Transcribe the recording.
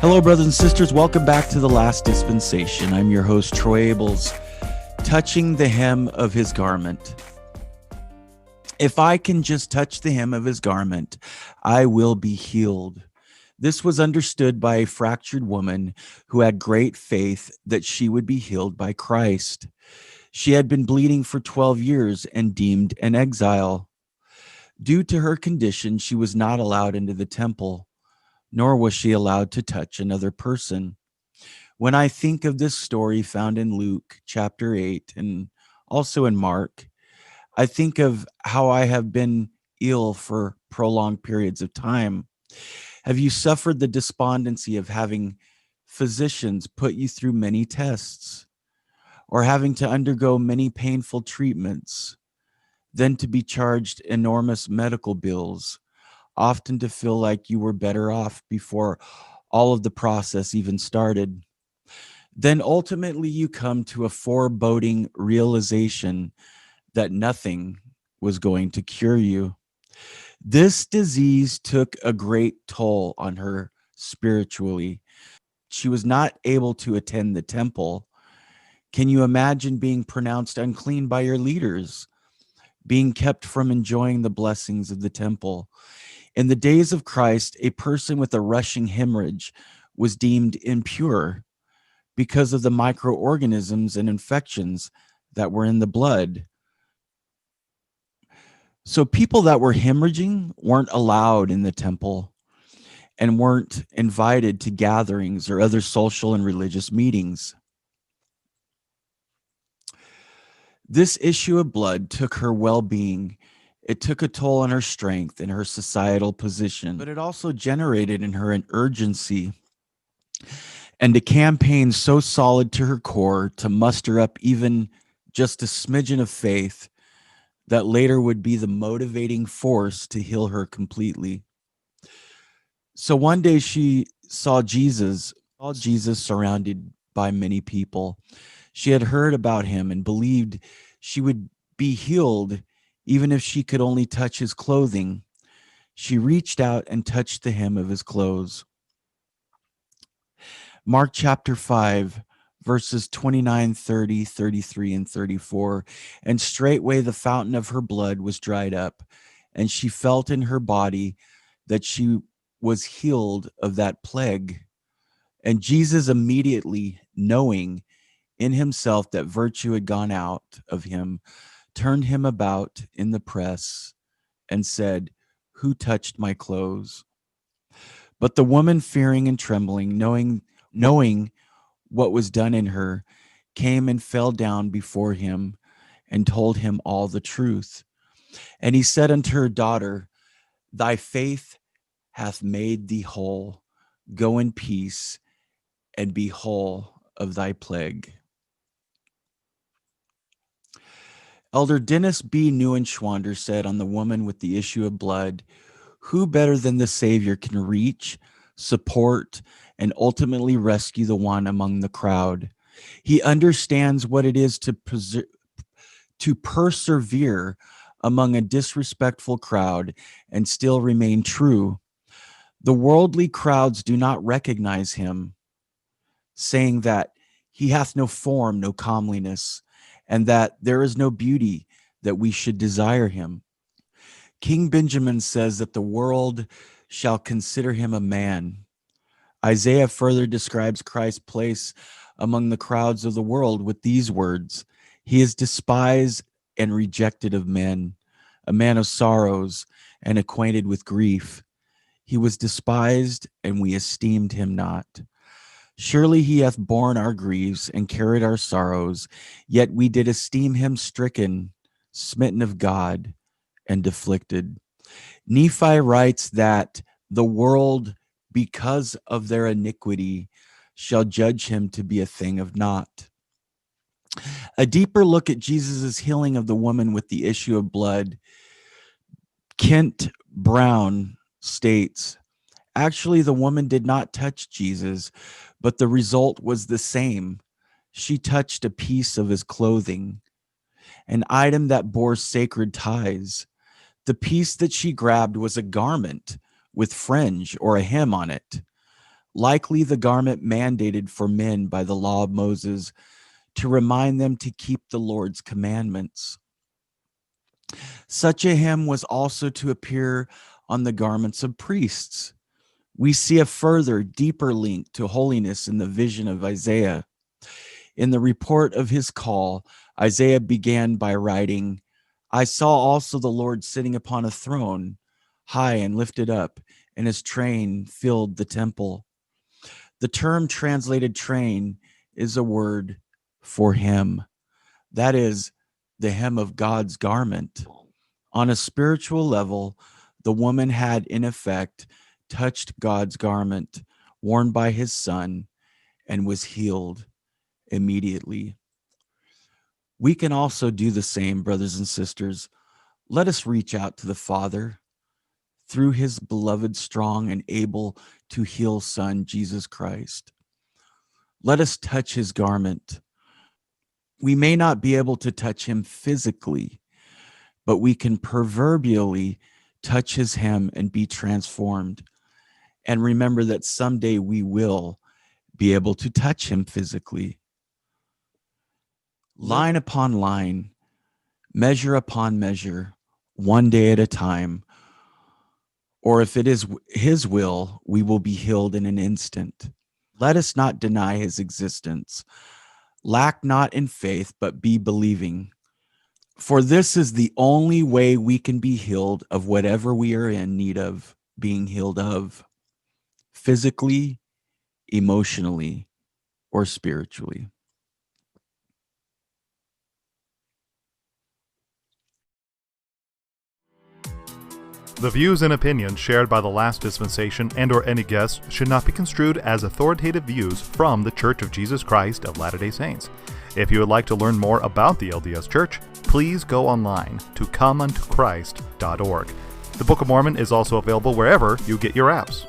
Hello, brothers and sisters. Welcome back to The Last Dispensation. I'm your host, Troy Abels, touching the hem of his garment. If I can just touch the hem of his garment, I will be healed. This was understood by a fractured woman who had great faith that she would be healed by Christ. She had been bleeding for 12 years and deemed an exile. Due to her condition, she was not allowed into the temple, nor was she allowed to touch another person. When I think of this story found in Luke chapter 8 and also in Mark, I think of how I have been ill for prolonged periods of time. Have you suffered the despondency of having physicians put you through many tests or having to undergo many painful treatments, then to be charged enormous medical bills, often to feel like you were better off before all of the process even started? Then ultimately you come to a foreboding realization that nothing was going to cure you. This disease took a great toll on her spiritually. She was not able to attend the temple. Can you imagine being pronounced unclean by your leaders, being kept from enjoying the blessings of the temple? In the days of Christ, a person with a rushing hemorrhage was deemed impure because of the microorganisms and infections that were in the blood. So people that were hemorrhaging weren't allowed in the temple and weren't invited to gatherings or other social and religious meetings. This issue of blood took her well-being. It took a toll on her strength and her societal position, but it also generated in her an urgency and a campaign so solid to her core to muster up even just a smidgen of faith that later would be the motivating force to heal her completely. So one day she saw Jesus surrounded by many people. She had heard about him and believed she would be healed even if she could only touch his clothing. She reached out and touched the hem of his clothes. Mark chapter 5, verses 29, 30, 33, and 34. And straightway the fountain of her blood was dried up, and she felt in her body that she was healed of that plague. And Jesus, immediately knowing in himself that virtue had gone out of him, turned him about in the press and said, "Who touched my clothes?" But the woman, fearing and trembling, knowing what was done in her, came and fell down before him and told him all the truth. And he said unto her, "Daughter, thy faith hath made thee whole. Go in peace and be whole of thy plague." Elder Dennis B. Neuenschwander said on the woman with the issue of blood, "Who better than the Savior can reach, support, and ultimately rescue the one among the crowd? He understands what it is to persevere among a disrespectful crowd and still remain true. The worldly crowds do not recognize him, saying that he hath no form, no comeliness, and that there is no beauty that we should desire him. King Benjamin says that the world shall consider him a man. Isaiah further describes Christ's place among the crowds of the world with these words: "He is despised and rejected of men, a man of sorrows and acquainted with grief. He was despised, and we esteemed him not. Surely he hath borne our griefs and carried our sorrows, yet we did esteem him stricken, smitten of God, and afflicted." Nephi writes that the world, because of their iniquity, shall judge him to be a thing of naught. A deeper look at Jesus' healing of the woman with the issue of blood, Kent Brown states, "Actually, the woman did not touch Jesus, but the result was the same. She touched a piece of his clothing, an item that bore sacred ties. The piece that she grabbed was a garment with fringe or a hem on it. likely the garment mandated for men by the law of Moses to remind them to keep the Lord's commandments. Such a hem was also to appear on the garments of priests. We see a further, deeper link to holiness in the vision of Isaiah. In the report of his call, Isaiah began by writing, I saw also the Lord sitting upon a throne, high and lifted up, and his train filled the temple. The term translated train is a word for hem. That is the hem of God's garment. On a spiritual level, the woman had in effect touched God's garment worn by his son and was healed immediately. We can also do the same, brothers and sisters. Let us reach out to the Father through his beloved, strong, and able to heal Son, Jesus Christ. Let us touch his garment. We may not be able to touch him physically, but we can proverbially touch his hem and be transformed. And remember that someday we will be able to touch him physically. Line upon line, measure upon measure, one day at a time. Or if it is his will, we will be healed in an instant. Let us not deny his existence. Lack not in faith, but be believing. For this is the only way we can be healed of whatever we are in need of being healed of, physically, emotionally, or spiritually. The views and opinions shared by the Last Dispensation and/or any guests should not be construed as authoritative views from the Church of Jesus Christ of Latter-day Saints. If you would like to learn more about the LDS Church, please go online to comeuntoChrist.org. The Book of Mormon is also available wherever you get your apps.